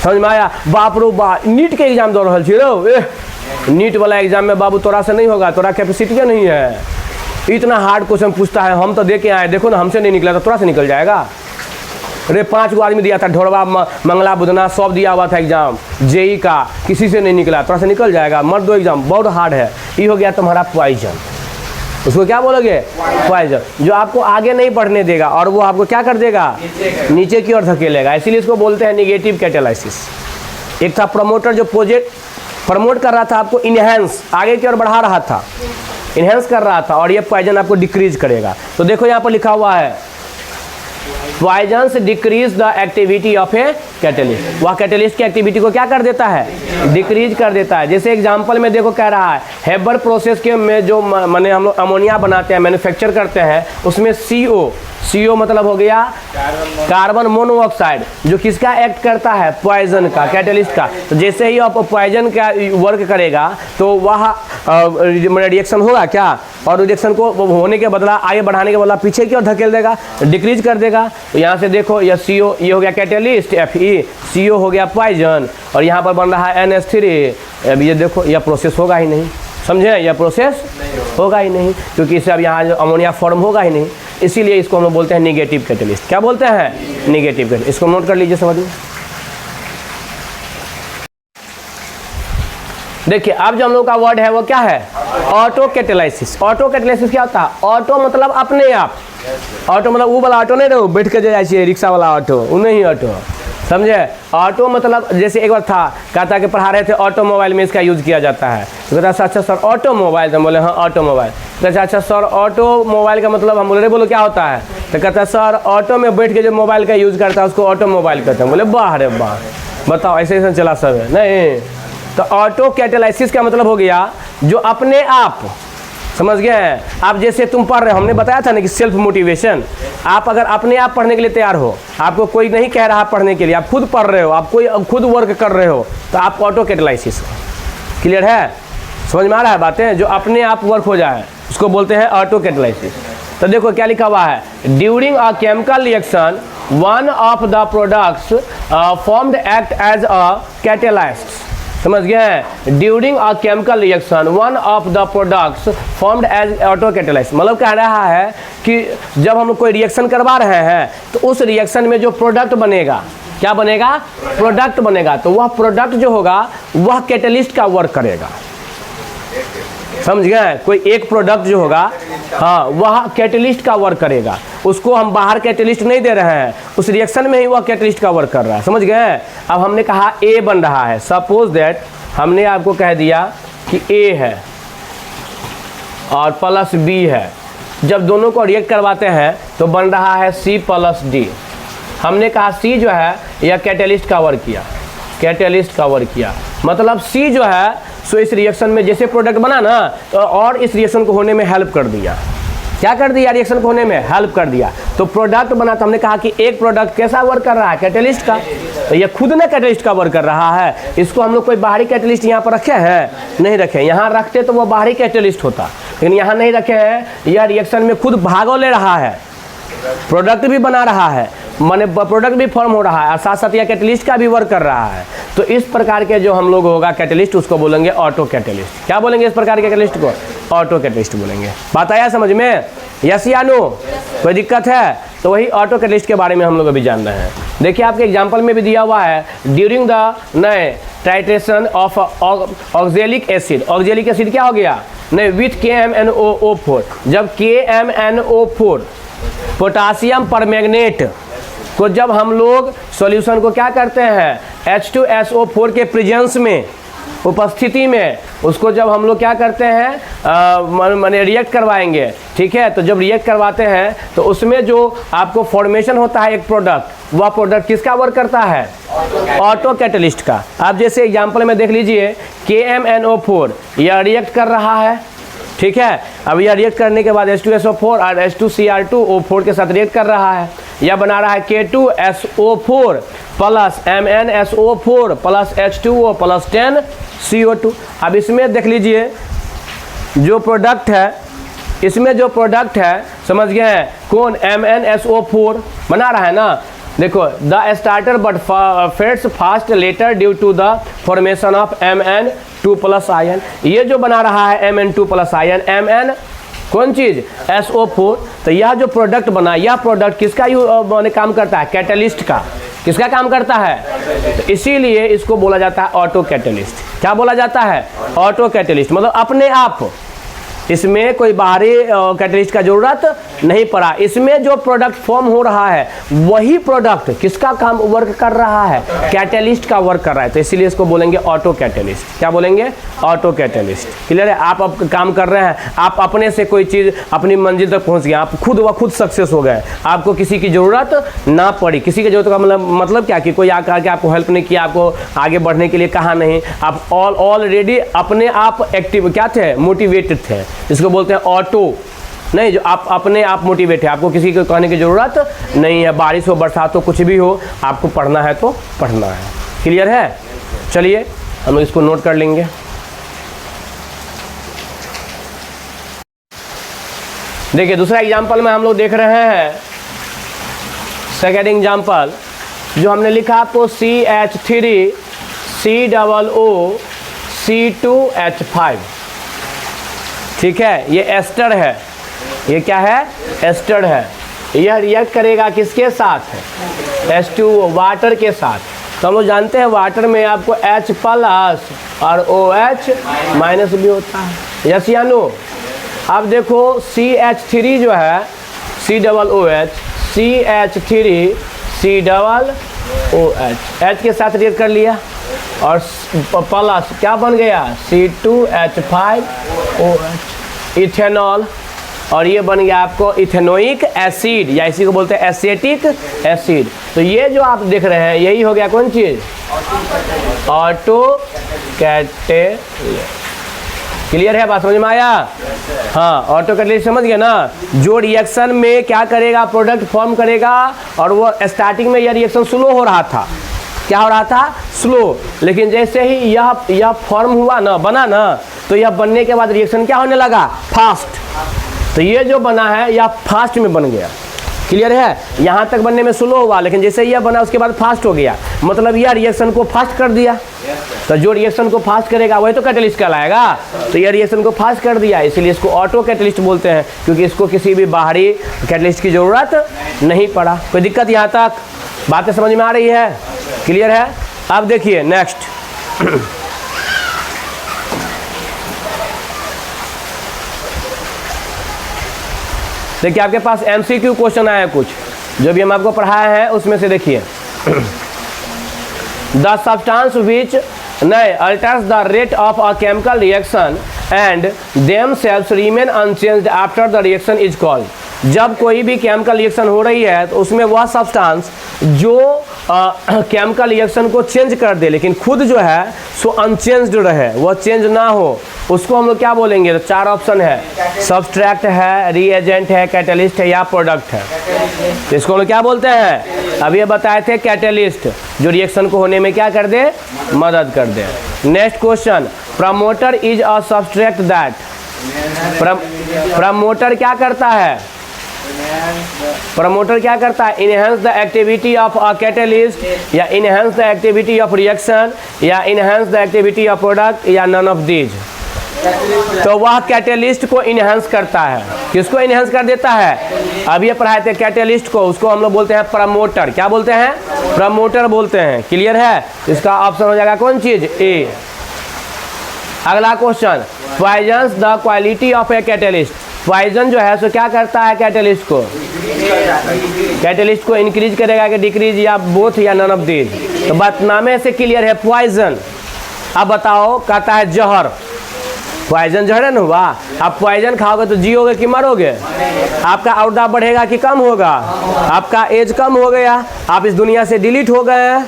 समझ में आया। बाप रो बा नीट के एग्जाम दे रहा छो, नीट वाला एग्जाम में बाबू तोरा से नहीं होगा, तोरा कैपेसिटी नहीं है। इतना हार्ड क्वेश्चन पूछता है, हम तो दे के आए, देखो ना हमसे नहीं निकला तो तोरा से निकल जाएगा। अरे 5 गो आदमी दिया था, ढोड़वा मंगला बुधना सब दिया हुआ था एग्जाम जेई का, किसी से नहीं निकला, तोरा से निकल जाएगा। मत दो एग्जाम, बहुत हार्ड है। ये हो गया तुम्हारा पॉइजन। उसको क्या बोलोगे, पॉइजन, जो आपको आगे नहीं बढ़ने देगा और वो आपको क्या कर देगा, नीचे की ओर धकेलेगा। इसीलिए इसको बोलते हैं निगेटिव कैटालिसिस। एक था प्रमोटर जो प्रमोट कर रहा था, आपको इनहेंस आगे की ओर बढ़ा रहा था, इनहेंस कर रहा था, और ये पॉइजन आपको डिक्रीज करेगा। तो देखो यहाँ पर लिखा हुआ है poisons decrease the activity of a catalyst. वह कैटलिस्ट की एक्टिविटी को क्या कर देता है, डिक्रीज कर देता है। जैसे एग्जांपल में देखो कह रहा है हेबर प्रोसेस के में जो माने हम लोग अमोनिया बनाते हैं, मैन्युफैक्चर करते हैं, उसमें CO मतलब हो गया कार्बन मोनोऑक्साइड, जो किसका एक्ट करता है, पॉइजन का, कैटलिस्ट का। तो जैसे ही आप पॉइजन का वर्क करेगा तो वह रिएक्शन होगा क्या, और रिएक्शन को होने के बदला आगे बढ़ाने के बदला पीछे की ओर धकेल देगा, डिक्रीज कर देगा। तो यहाँ से देखो यह CO, ये हो गया कैटलिस्ट Fe, CO हो गया पॉइजन, और यहाँ पर बन रहा है NH3। अब ये देखो यह प्रोसेस होगा ही नहीं, समझे, यह प्रोसेस होगा ही नहीं, क्योंकि इससे अब यहाँ जो अमोनिया फॉर्म होगा ही नहीं। इसीलिए इसको हम लोग बोलते हैं निगेटिव कैटलिस्ट। क्या बोलते हैं, निगेटिव कैटलिस्ट। इसको नोट कर लीजिए, समझिए। देखिए अब जो हम लोग का वर्ड है वो क्या है, ऑटो कैटालिसिस। ऑटो कैटालिसिस क्या होता है, ऑटो मतलब अपने आप, ऑटो मतलब वो वाला ऑटो नहीं रहो बैठ के जाए रिक्शा वाला ऑटो, वो नहीं ऑटो, समझे। ऑटो मतलब जैसे एक बार था, कहता कि पढ़ा रहे थे ऑटोमोबाइल में इसका यूज़ किया जाता है। तो कहता अच्छा सर ऑटोमोबाइल, तो बोले हाँ ऑटोमोबाइल। कहता अच्छा सर ऑटोमोबाइल का मतलब, हम बोले बोलो क्या होता है, तो कहता सर ऑटो में बैठ के जो मोबाइल का यूज़ करता है उसको ऑटोमोबाइल कहते हैं। बोले वाह रे वाह, बताओ ऐसे ऐसे चला सब है नहीं। तो ऑटो कैटालिसिस का मतलब हो गया जो अपने आप, समझ गए हैं आप। जैसे तुम पढ़ रहे हो, हमने बताया था ना कि सेल्फ मोटिवेशन। आप अगर अपने आप पढ़ने के लिए तैयार हो, आपको कोई नहीं कह रहा पढ़ने के लिए, आप खुद पढ़ रहे हो, आप कोई खुद वर्क कर रहे हो, तो आप ऑटो कैटालिसिस। क्लियर है, समझ में आ रहा है बातें। जो अपने आप वर्क हो जाए उसको बोलते हैं ऑटो कैटालिसिस। तो देखो क्या लिखा हुआ है, during a chemical reaction one of the products formed act as a catalyst. समझ गए, during a chemical reaction one of the products formed as auto catalyst. मतलब कह रहा है कि जब हम कोई रिएक्शन करवा रहे हैं तो उस रिएक्शन में जो प्रोडक्ट बनेगा, क्या बनेगा, प्रोडक्ट बनेगा, तो वह प्रोडक्ट जो होगा वह कैटालिस्ट का वर्क करेगा। समझ गए, कोई एक प्रोडक्ट जो होगा, हाँ, वह कैटालिस्ट का वर्क करेगा। उसको हम बाहर कैटालिस्ट नहीं दे रहे हैं, उस रिएक्शन में ही वह कैटालिस्ट का वर्क कर रहा है। समझ गए। अब हमने कहा A बन रहा है, सपोज दैट हमने आपको कह दिया कि A है और प्लस B है, जब दोनों को रिएक्ट करवाते हैं तो बन रहा है C+D। हमने कहा C जो है यह कैटेलिस्ट का वर्क किया, कैटेलिस्ट का वर्क किया, मतलब C जो है सो इस रिएक्शन में जैसे प्रोडक्ट बना ना तो और इस रिएक्शन को होने में हेल्प कर दिया। क्या कर दिया? रिएक्शन को होने में हेल्प कर दिया। तो प्रोडक्ट बना, तो हमने कहा कि एक प्रोडक्ट कैसा वर्क कर रहा है? कैटेलिस्ट का। तो ये खुद ना कैटेलिस्ट का वर्क कर रहा है। इसको हम लोग कोई बाहरी कैटेलिस्ट यहाँ पर रखे हैं? नहीं रखे। यहाँ रखते तो वो बाहरी कैटेलिस्ट होता, लेकिन यहाँ नहीं रखे हैं। यह रिएक्शन में खुद भाग ले रहा है, प्रोडक्ट भी बना रहा है, माने प्रोडक्ट भी फॉर्म हो रहा है और साथ साथ यह कैटेलिस्ट का भी वर्क कर रहा है। तो इस प्रकार के जो हम लोग होगा कैटेलिस्ट, उसको बोलेंगे ऑटो कैटेलिस्ट। क्या बोलेंगे इस प्रकार के कैटेलिस्ट को? ऑटो कैटेलिस्ट बोलेंगे। बात आया समझ में? यस या नो? कोई दिक्कत है? तो वही ऑटो कैटेलिस्ट के बारे में हम लोग अभी जान रहे हैं। देखिए आपके एग्जाम्पल में भी दिया हुआ है, ड्यूरिंग द नए titration of oxalic acid. Oxalic acid क्या हो गया? नहीं, विथ KMnO4। जब KMnO4 पोटासियम परमैंगनेट को जब हम लोग सॉल्यूशन को क्या करते हैं? H2SO4 के प्रेजेंस में, उपस्थिति में उसको जब हम लोग क्या करते हैं माने रिएक्ट करवाएंगे, ठीक है। तो जब रिएक्ट करवाते हैं तो उसमें जो आपको फॉर्मेशन होता है एक प्रोडक्ट, वह प्रोडक्ट किसका वर्क करता है? ऑटो कैटेलिस्ट का। आप जैसे एग्जांपल में देख लीजिए, KMnO4 यह रिएक्ट कर रहा है, ठीक है। अब यह रिएक्ट करने के बाद H2SO4 और H2Cr2O4 के साथ रिएक्ट कर रहा है। यह बना रहा है K2SO4 plus MnSO4 plus H2O plus 10CO2। अब इसमें देख लीजिए जो प्रोडक्ट है, इसमें जो प्रोडक्ट है समझ गए हैं कौन? MnSO4 बना रहा है ना। देखो, the starter but fades fast later due to the formation of Mn2 plus ion. ये जो बना रहा है Mn2 प्लस आयन, Mn कौन चीज़? SO4। तो यह जो प्रोडक्ट बना, यह प्रोडक्ट किसका काम करता है? कैटेलिस्ट का। किसका काम करता है? तो इसीलिए इसको बोला जाता है ऑटो कैटेलिस्ट। क्या बोला जाता है? Auto catalyst. मतलब अपने आप, इसमें कोई बाहरी कैटेलिस्ट का जरूरत नहीं पड़ा। इसमें जो प्रोडक्ट फॉर्म हो रहा है वही प्रोडक्ट किसका काम वर्क कर रहा है? कैटेलिस्ट का वर्क कर रहा है। तो इसीलिए इसको बोलेंगे ऑटो कैटेलिस्ट। क्या बोलेंगे? Auto catalyst. क्लियर है? आप अब काम कर रहे हैं, आप अपने से कोई चीज़ अपनी मंजिल तक पहुंच गए, आप खुद व खुद सक्सेस हो गए, आपको किसी की ज़रूरत ना पड़ी। किसी की जरूरत का मतलब क्या कि कोई आकर के आपको हेल्प नहीं किया, आपको आगे बढ़ने के लिए कहा नहीं, आप ऑलरेडी अपने आप एक्टिव क्या थे? मोटिवेटेड थे। इसको बोलते हैं ऑटो। नहीं, जो आप अपने आप मोटिवेट है, आपको किसी को कहने की ज़रूरत नहीं है। बारिश हो, बरसात हो, कुछ भी हो, आपको पढ़ना है तो पढ़ना है। क्लियर है? चलिए हम लोग इसको नोट कर लेंगे। देखिए दूसरा एग्जाम्पल में हम लोग देख रहे हैं, सेकेंड एग्जाम्पल जो हमने लिखा आपको CH3 COO C2H5, ठीक है। ये एस्टर है, ये क्या है? एस्टर है। यह रिएक्ट करेगा किसके साथ? H2O, वाटर के साथ। तो हम लोग जानते हैं वाटर में आपको H प्लस और OH माइनस भी होता है। यस या नो? अब देखो CH3 जो है COOH, CH3 COOH, H के साथ रिएक्ट कर लिया और प्लस क्या बन गया? C2H5OH, ethanol. और ये बन गया आपको इथेनोइक एसिड, या इसी को बोलते हैं एसिटिक एसिड। तो ये जो आप देख रहे हैं यही हो गया कौन चीज़? Auto catalyst. क्लियर है? बात समझ में आया? हाँ, ऑटो कैटेलिस्ट समझ गए ना। जो रिएक्शन में क्या करेगा? प्रोडक्ट फॉर्म करेगा, और वो स्टार्टिंग में यह रिएक्शन स्लो हो रहा था। क्या हो रहा था? स्लो। लेकिन जैसे ही यह फॉर्म हुआ ना, बना ना, तो यह बनने के बाद रिएक्शन क्या होने लगा? फास्ट। तो ये जो बना है यह फास्ट में बन गया। क्लियर है? यहाँ तक बनने में स्लो हुआ, लेकिन जैसे यह बना उसके बाद फास्ट हो गया। मतलब यह रिएक्शन को फास्ट कर दिया। तो जो रिएक्शन को फास्ट करेगा वही तो कैटेलिस्ट कहलाएगा। तो यह रिएक्शन को फास्ट कर दिया, इसीलिए इसको ऑटो कैटेलिस्ट बोलते हैं, क्योंकि इसको किसी भी बाहरी कैटेलिस्ट की ज़रूरत नहीं पड़ा। कोई दिक्कत यहाँ तक? बातें समझ में आ रही है? क्लियर है? अब देखिए नेक्स्ट। देखिए आपके पास MCQ क्वेश्चन आया है कुछ, जो भी हम आपको पढ़ाया है उसमें से देखिए। The substance which altars the rate of a chemical reaction and themselves remain unchanged after the reaction is called। जब कोई भी केमिकल रिएक्शन हो रही है तो उसमें वह सब्सटेंस जो केमिकल रिएक्शन को चेंज कर दे लेकिन खुद जो है सो अनचेंज्ड रहे, वह चेंज ना हो, उसको हम लोग क्या बोलेंगे? तो 4 ऑप्शन है, सब्सट्रैक्ट है, रिएजेंट है, कैटलिस्ट है या प्रोडक्ट है। तो इसको हम लोग क्या बोलते हैं? अभी ये बताए थे कैटलिस्ट, जो रिएक्शन को होने में क्या कर दे? मदद कर दे। Next question, promoter is a substrate that. Promoter क्या करता है? प्रमोटर क्या करता है? Enhance the activity of a catalyst, या enhance the activity of reaction, या enhance the activity of product, या नन ऑफ दीज। तो वह कैटलिस्ट को इनहेंस करता है। किसको इनहेंस कर देता है? अब ये पढ़ाए थे कैटलिस्ट को, उसको हम लोग बोलते हैं प्रमोटर। क्या बोलते हैं? प्रमोटर बोलते हैं। क्लियर है? इसका ऑप्शन हो जाएगा कौन चीज? ए। अगला question, poisons the quality of a catalyst. Poison जो है सो क्या करता है? कैटलिस्ट को, कैटलिस्ट को इंक्रीज करेगा कि डिक्रीज, या बोथ, या नन ऑफ दीज। तो बात नामे से क्लियर है, पॉइजन। अब बताओ, कहता है जहर। पॉइजन जहर है ना हुआ। आप पॉइजन खाओगे तो जियोगे कि मरोगे? आपका औरदा बढ़ेगा कि कम होगा? आपका एज कम हो गया, आप इस दुनिया से डिलीट हो गए हैं।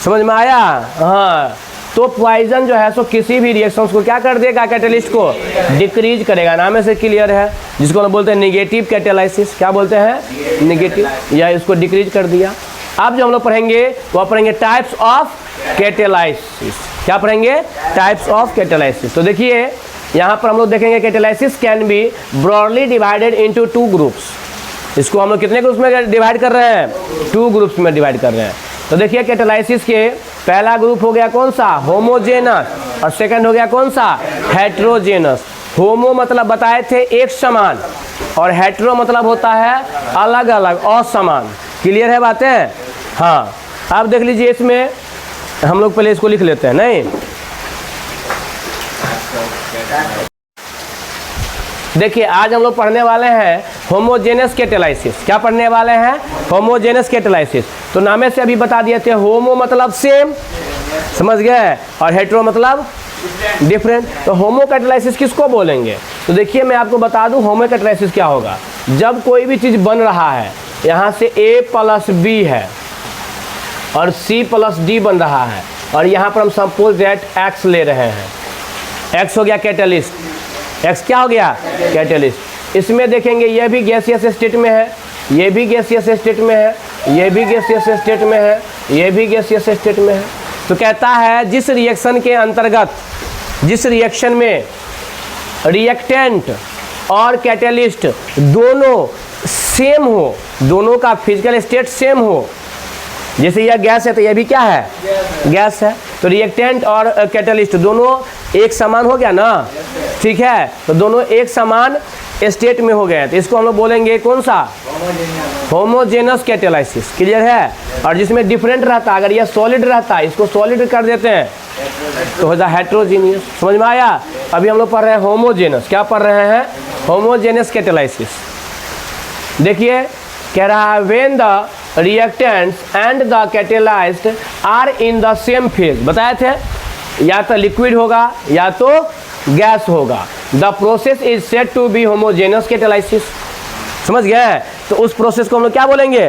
समझ में आया? हाँ। तो पॉइजन जो है सो किसी भी रिएक्शन को क्या कर देगा? कैटलिस्ट को डिक्रीज करेगा। नाम से क्लियर है, जिसको हम बोलते हैं निगेटिव कैटेलाइसिस। क्या बोलते हैं? निगेटिव, या इसको डिक्रीज कर दिया। अब जो हम लोग पढ़ेंगे वो पढ़ेंगे टाइप्स ऑफ कैटेलाइसिस। क्या पढ़ेंगे? Types of catalysis. तो देखिए यहाँ पर हम लोग देखेंगे catalysis can be broadly divided into 2 groups. इसको हम लोग कितने ग्रुप्स में डिवाइड कर रहे हैं? 2 ग्रुप्स में डिवाइड कर रहे हैं। तो देखिए कैटेलाइसिस के पहला ग्रुप हो गया कौन सा? होमोजेनस, और सेकंड हो गया कौन सा? हेट्रोजेनस। होमो मतलब बताए थे एक समान, और हेट्रो मतलब होता है अलग अलग, असमान। क्लियर है बातें? हाँ। अब देख लीजिए, इसमें हम लोग पहले इसको लिख लेते हैं। नहीं, देखिए आज हम लोग पढ़ने वाले हैं होमोजेनस कैटेलाइसिस। क्या पढ़ने वाले हैं? Homogeneous catalysis. तो नामे से अभी बता दिए थे, होमो मतलब सेम, समझ गए, और हेट्रो मतलब डिफरेंट। तो होमो कैटेलाइसिस किसको बोलेंगे? तो देखिए मैं आपको बता दूं होमो कैटेलाइसिस क्या होगा। जब कोई भी चीज़ बन रहा है, यहाँ से A + B है और C + D बन रहा है, और यहाँ पर हम सपोज दैट X ले रहे हैं। X हो गया कैटेलिस्ट। X क्या हो गया? कैटेलिस्ट। इसमें देखेंगे ये भी गैसियस स्टेट में है, ये भी गैसियस स्टेट में है, ये भी गैसियस स्टेट में है, ये भी गैसियस स्टेट में है। तो कहता है जिस रिएक्शन के अंतर्गत, जिस रिएक्शन में रिएक्टेंट और कैटेलिस्ट दोनों सेम हो, दोनों का फिजिकल स्टेट सेम हो, जैसे यह गैस है तो यह भी क्या है? गैस है। तो रिएक्टेंट और कैटेलिस्ट दोनों एक समान हो गया ना? ठीक है, तो दोनों एक समान स्टेट में हो गए, तो इसको हम लोग बोलेंगे कौन सा? Homogeneous catalysis. क्लियर है? और जिसमें डिफरेंट रहता, अगर यह सॉलिड रहता है इसको सॉलिड कर देते हैं तो हो जाए हेट्रोजीनियस। समझ में आया? अभी हम लोग पढ़ रहे हैं होमोजेनस। क्या पढ़ रहे हैं? Homogeneous catalysis. देखिए कह रहा है when the reactants and the catalysed are in the same phase. बताए थे या तो लिक्विड होगा या तो गैस होगा। The process is said to be homogeneous catalysis. समझ गए? तो उस प्रोसेस को हम लोग क्या बोलेंगे?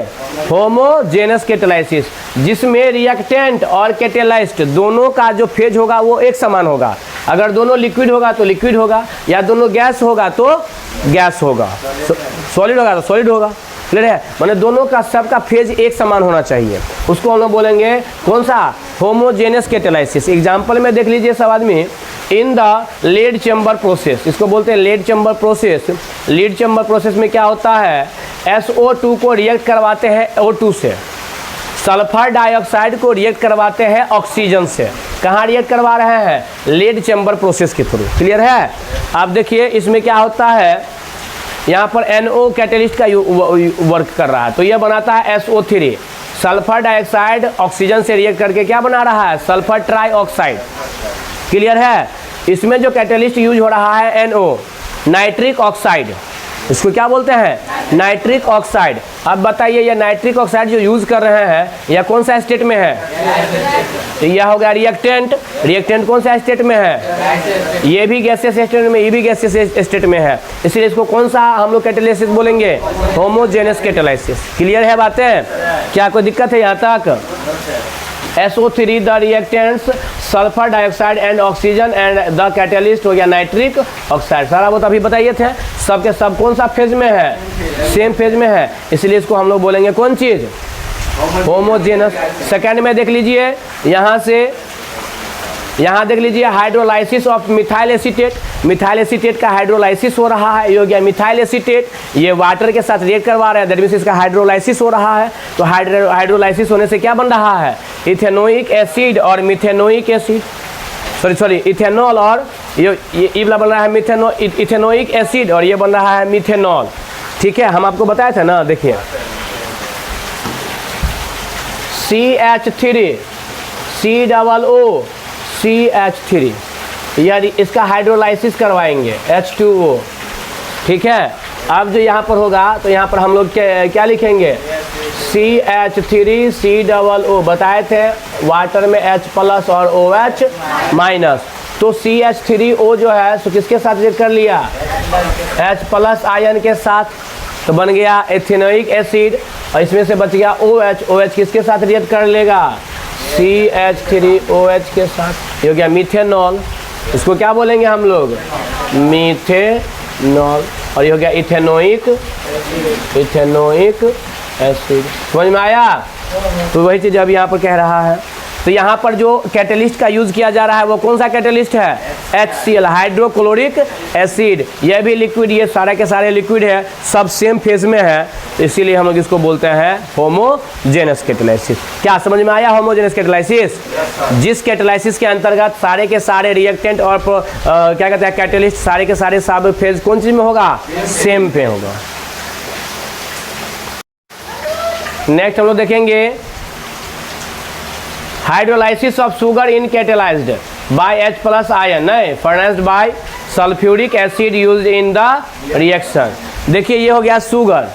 होमोजेनस कैटेलाइसिस, जिसमें रिएक्टेंट और कैटेलाइज्ड दोनों का जो फेज होगा वो एक समान होगा। अगर दोनों लिक्विड होगा तो लिक्विड होगा, या दोनों गैस होगा तो गैस होगा, सॉलिड होगा तो सॉलिड होगा। क्लियर है? माने दोनों का सबका फेज एक समान होना चाहिए। उसको हम लोग बोलेंगे कौन सा? Homogeneous catalysis. एग्जाम्पल में देख लीजिए सब आदमी, in the lead chamber process. इसको बोलते हैं lead chamber process. Lead chamber process में क्या होता है? SO2 को रिएक्ट करवाते हैं O2 से, सल्फर डाइऑक्साइड को रिएक्ट करवाते हैं ऑक्सीजन से। कहाँ रिएक्ट करवा रहे हैं? लेड चैम्बर प्रोसेस के थ्रू। क्लियर है? आप देखिए इसमें क्या होता है, यहाँ पर NO कैटेलिस्ट का वर्क कर रहा है, तो यह बनाता है SO3। सल्फर डाइऑक्साइड ऑक्सीजन से रिएक्ट करके क्या बना रहा है? Sulphur trioxide. क्लियर है? इसमें जो कैटेलिस्ट यूज हो रहा है NO, नाइट्रिक ऑक्साइड। इसको क्या बोलते हैं? Nitric oxide. अब बताइए ये नाइट्रिक ऑक्साइड जो यूज कर रहे हैं यह कौन सा स्टेट में है? तो यह हो गया रिएक्टेंट। रिएक्टेंट कौन सा स्टेट में है? ये भी गैसियस स्टेट में, ये भी गैसियस स्टेट में है, इसलिए इसको कौन सा हम लोग कैटालिसिस बोलेंगे? Homogeneous catalysis. क्लियर है बातें? क्या कोई दिक्कत है यहाँ तक? SO3 the reactants sulphur dioxide and oxygen and the catalyst हो गया नाइट्रिक ऑक्साइड। सारा वो तो अभी बताइए थे। सब के सब कौन सा फेज में है? सेम फेज में है, इसलिए इसको हम लोग बोलेंगे कौन चीज? होमोजेनस। सेकेंड में देख लीजिए, यहाँ देख लीजिए hydrolysis of methyl acetate. Methyl acetate का हाइड्रोलाइसिस हो रहा है, ये हो गया मिथाइल एसीटेट। ये वाटर के साथ रिएक्ट करवा रहे हैं, दैट मींस इसका हाइड्रोलाइसिस हो रहा है। तो हाइड्रोलाइसिस होने से क्या बन रहा है? इथेनोइक एसिड और मिथेनोइक एसिड, सॉरी इथेनॉल, और ये बन रहा है इथेनोइक एसिड और ये बन रहा है मिथेनॉल। ठीक है, हम आपको बताए थे ना, देखिए CH3 COO CH3, यानी इसका हाइड्रोलाइसिस करवाएंगे H2O। ठीक है, अब जो यहाँ पर होगा तो यहाँ पर हम लोग क्या लिखेंगे? CH3 COO। बताए थे वाटर में H प्लस और OH माइनस, तो CH3O जो है सो किसके साथ रिएक्ट कर लिया? H प्लस आयन के साथ, तो बन गया एथिनोइक एसिड, और इसमें से बच गया OH। OH किसके साथ रिएक्ट कर लेगा? CH3OH के साथ, ये हो गया मिथेनॉल। इसको क्या बोलेंगे हम लोग? मिथेनॉल। और ये हो गया इथेनोइक एसिड। समझ में आया? तो वही चीज़ अब यहाँ पर कह रहा है। तो यहाँ पर जो कैटलिस्ट का यूज़ किया जा रहा है वो कौन सा कैटलिस्ट है? HCl, hydrochloric acid. यह भी लिक्विड, ये सारे के सारे लिक्विड है, सब सेम फेज में है, इसीलिए हम लोग इसको बोलते हैं होमोजेनस कैटालिसिस। क्या समझ में आया? होमोजेनस कैटालिसिस, जिस कैटालिसिस के अंतर्गत सारे के सारे रिएक्टेंट और क्या कहते हैं कैटलिस्ट, सारे के सारे सब फेज कौन चीज में होगा? सेम पे होगा। नेक्स्ट हम लोग देखेंगे hydrolysis of sugar in catalysed by H plus ion, नहीं furnished by sulphuric acid used in the reaction. देखिए ये हो गया शुगर,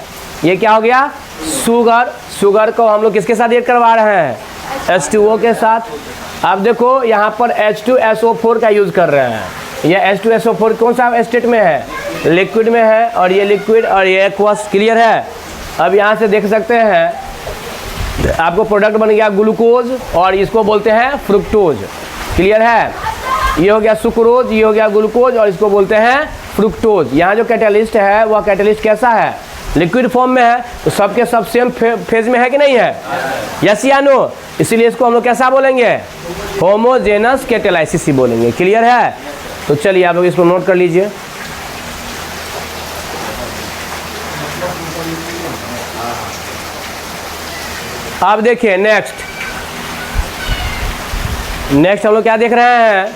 ये क्या हो गया? शुगर। शुगर को हम लोग किसके साथ रिएक्ट करवा रहे हैं? H2O के साथ। अब देखो यहाँ पर H2SO4 का यूज कर रहे हैं। ये H2SO4 कौन सा स्टेट में है? लिक्विड में है, और ये लिक्विड और ये एक्वस। क्लियर है? अब यहाँ से देख सकते हैं आपको प्रोडक्ट बन गया ग्लूकोज, और इसको बोलते हैं फ्रुक्टोज। क्लियर है? ये हो गया सुक्रोज, ये हो गया ग्लूकोज, और इसको बोलते हैं फ्रुक्टोज। यहाँ जो कैटालिस्ट है वह कैटालिस्ट कैसा है? लिक्विड फॉर्म में है, तो सबके सब सेम फेज में है कि नहीं है? यस या नो? इसीलिए इसको हम लोग कैसा बोलेंगे? होमोजेनस कैटालिसिस ही बोलेंगे। क्लियर है? तो चलिए आप लोग इसको नोट कर लीजिए। अब देखिए नेक्स्ट हम लोग क्या देख रहे हैं?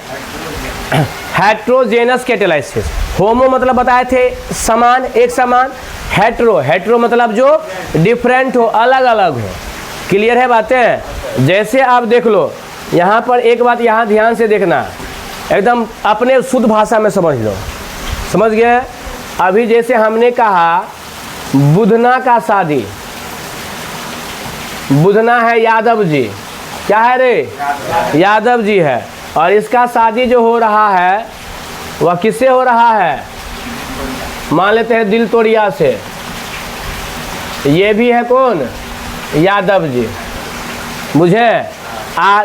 Heterogeneous catalysis. होमो मतलब बताए थे समान, एक समान। हेट्रो मतलब जो डिफरेंट हो, अलग अलग हो। क्लियर है बातें? जैसे आप देख लो, यहाँ पर एक बात यहाँ ध्यान से देखना, एकदम अपने शुद्ध भाषा में समझ लो। समझ गए? अभी जैसे हमने कहा बुधना का शादी, बुधना है यादव जी, क्या है रे? यादव जी है, और इसका शादी जो हो रहा है वह किससे हो रहा है? मान लेते हैं दिल तोड़िया से। ये भी है कौन? यादव जी। मुझे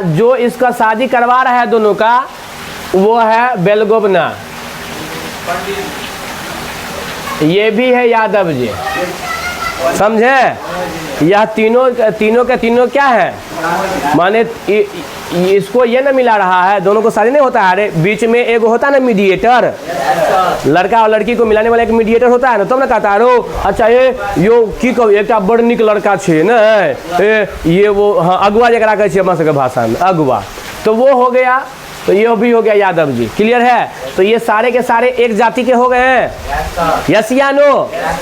जो इसका शादी करवा रहा है दोनों का, वो है बेलगोबना। ये भी है यादव जी। समझे? यह तीनों के तीनों क्या है? माने इसको ये ना मिला रहा है, दोनों को शादी नहीं होता है। अरे बीच में एक होता है ना मीडिएटर, लड़का और लड़की को मिलाने वाला एक मीडिएटर होता है ना, तब ना कहता है अच्छा यो की कहो एक बड़ निक लड़का छे ना, ये वो हाँ अगुआ जरा कहै छै अपना सबके भाषा में अगुआ, तो वो हो गया। तो ये भी हो गया यादव जी। क्लियर है? तो ये सारे के सारे एक जाति के हो गए हैं। यस या नो?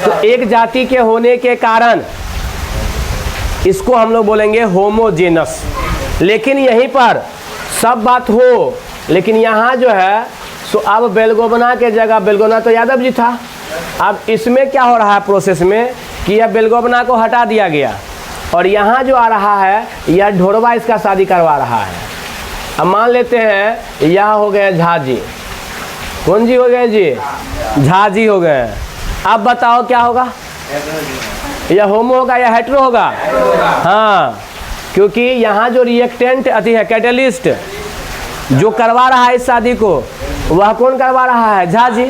तो एक जाति के होने के कारण इसको हम लोग बोलेंगे होमोजेनस। लेकिन यहीं पर सब बात हो, लेकिन यहाँ जो है सो अब बेलगोबना के जगह, बेलगोबना तो यादव जी था, अब इसमें क्या हो रहा है प्रोसेस में कि यह बेलगोबना को हटा दिया गया और यहाँ जो आ रहा है यह ढोरवा इसका शादी करवा रहा है। अब मान लेते हैं यह हो गए झा जी। कौन जी हो गए जी? झा जी हो गए। अब बताओ क्या होगा? यह होमो होगा या हेट्रो होगा? हाँ, क्योंकि यहाँ जो रिएक्टेंट अति है कैटलिस्ट जो करवा रहा है इस शादी को, वह कौन करवा रहा है? झा जी।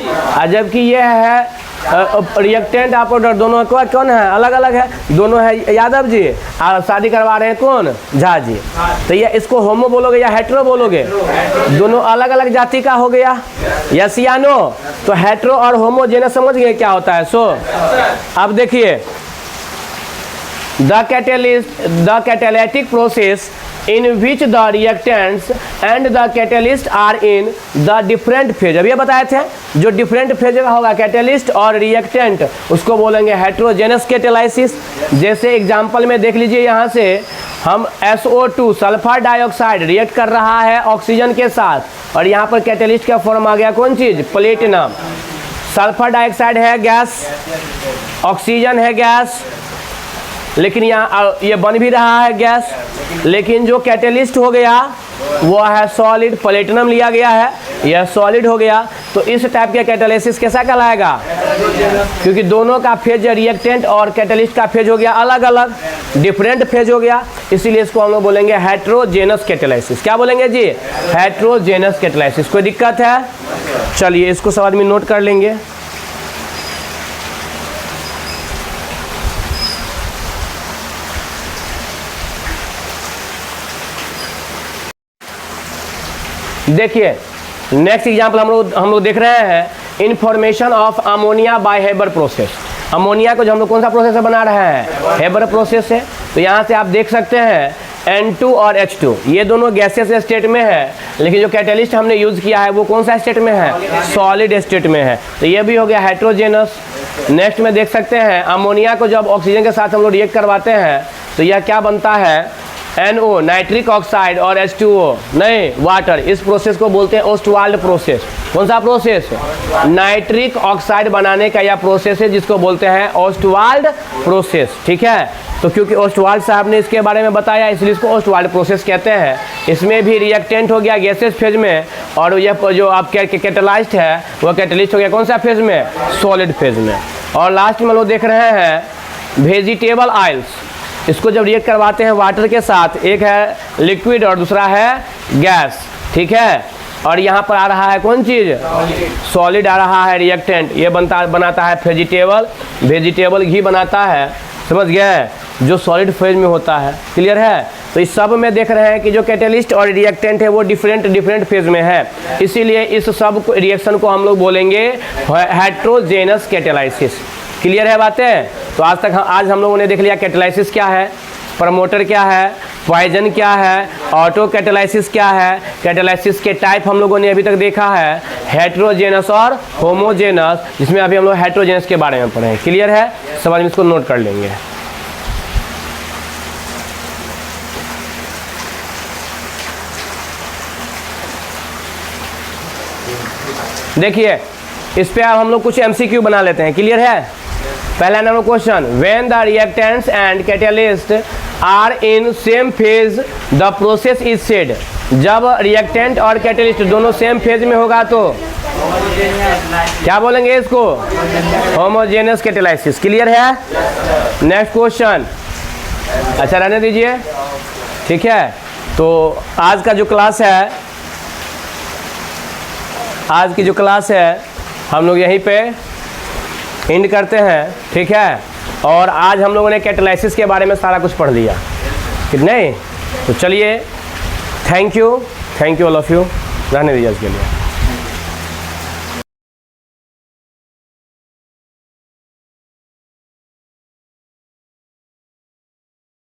जबकि यह है रिएक्टेंट आपको दोनों कौन है? अलग अलग है, दोनों है यादव जी और शादी करवा रहे हैं कौन? झा जी। तो ये इसको होमो बोलोगे या हेट्रो बोलोगे? दोनों अलग अलग जाति का हो गया, यस या नो? तो हेट्रो और होमोजेनस समझ गए क्या होता है? सो अब देखिए, the catalytic process in which the reactants and the catalyst are in the different phase। अब ये बताए थे जो डिफरेंट फेज का होगा कैटेलिस्ट और रिएक्टेंट उसको बोलेंगे हेट्रोजेनस कैटेलाइसिस। जैसे एग्जांपल में देख लीजिए, यहाँ से हम SO2 सल्फर डाइऑक्साइड रिएक्ट कर रहा है ऑक्सीजन के साथ और यहाँ पर कैटेलिस्ट का फॉर्म आ गया कौन चीज़? प्लेटिनम। सल्फर डाइऑक्साइड है गैस, ऑक्सीजन है गैस, लेकिन यहाँ ये बन भी रहा है गैस, लेकिन जो कैटेलिस्ट हो गया वो है सॉलिड, प्लेटिनम लिया गया है, यह सॉलिड हो गया। तो इस टाइप के कैटालिसिस कैसा कहलाएगा? क्योंकि दोनों का फेज रिएक्टेंट और कैटेलिस्ट का फेज हो गया अलग अलग, डिफरेंट फेज हो गया, इसीलिए इसको हम लोग बोलेंगे हेट्रोजेनस कैटालिसिस। क्या बोलेंगे जी? Heterogeneous catalysis. कोई दिक्कत है? चलिए इसको सब आदमी नोट कर लेंगे। देखिए नेक्स्ट एग्जाम्पल हम लोग देख रहे हैं information of ammonia by Haber process. Ammonia को जो हम लोग कौन सा प्रोसेस से बना रहे हैं? हेबर प्रोसेस से। तो यहाँ से आप देख सकते हैं N2 और H2 ये दोनों गैसेस स्टेट में है, लेकिन जो कैटेलिस्ट हमने यूज़ किया है वो कौन सा स्टेट में है? सॉलिड स्टेट में है। तो ये भी हो गया हेट्रोजेनस। नेक्स्ट में देख सकते हैं अमोनिया को जब ऑक्सीजन के साथ हम लोग रिएक्ट करवाते हैं तो यह क्या बनता है? NO नाइट्रिक ऑक्साइड और H2O नहीं वाटर। इस प्रोसेस को बोलते हैं ओस्टवाल्ड प्रोसेस। कौन सा प्रोसेस? नाइट्रिक ऑक्साइड बनाने का यह प्रोसेस है जिसको बोलते हैं ओस्टवाल्ड प्रोसेस। ठीक है, तो क्योंकि ओस्टवाल्ड साहब ने इसके बारे में बताया इसलिए इसको ओस्टवाल्ड प्रोसेस कहते हैं। इसमें भी रिएक्टेंट हो गया गैसेस फेज में और यह जो आप कैटेलाइस्ट है वह कैटेलिस्ट हो गया कौन सा फेज में? सॉलिड फेज में। और लास्ट में लोग देख रहे हैं वेजिटेबल ऑयल्स। इसको जब रिएक्ट करवाते हैं वाटर के साथ, एक है लिक्विड और दूसरा है गैस। ठीक है, और यहाँ पर आ रहा है कौन चीज़? सॉलिड आ रहा है रिएक्टेंट। ये बनाता है वेजिटेबल घी बनाता है, समझ गए, जो सॉलिड फेज में होता है। क्लियर है? तो इस सब में देख रहे हैं कि जो कैटेलिस्ट और रिएक्टेंट है वो डिफरेंट फेज में है, इसीलिए इस सब रिएक्शन को हम लोग बोलेंगे हेट्रोजेनस कैटेलाइसिस। क्लियर है बातें? तो आज हम लोगों ने देख लिया कैटेलाइसिस क्या है, प्रमोटर क्या है, पॉइजन क्या है, ऑटो कैटेलाइसिस क्या है। कैटेलाइसिस के टाइप हम लोगों ने अभी तक देखा है हेट्रोजेनस और होमोजेनस, जिसमें अभी हम लोग हेट्रोजेनस के बारे में पढ़े हैं। क्लियर है? सब आदमी इसको नोट कर लेंगे। देखिए इस पे अब हम लोग कुछ MCQ बना लेते हैं। क्लियर है? पहला number question, when the reactants and catalyst are in same phase the process is said. जब रिएक्टेंट और कैटेलिस्ट दोनों सेम फेज में होगा तो क्या बोलेंगे इसको? Homogeneous catalysis. क्लियर है? नेक्स्ट क्वेश्चन, अच्छा रहने दीजिए। ठीक है, तो आज की जो क्लास है हम लोग यहीं पे एंड करते हैं। ठीक है, और आज हम लोगों ने कैटेलाइसिस के बारे में सारा कुछ पढ़ लिया कि नहीं? तो चलिए, thank you all of you, रहने दीजिए इसके लिए।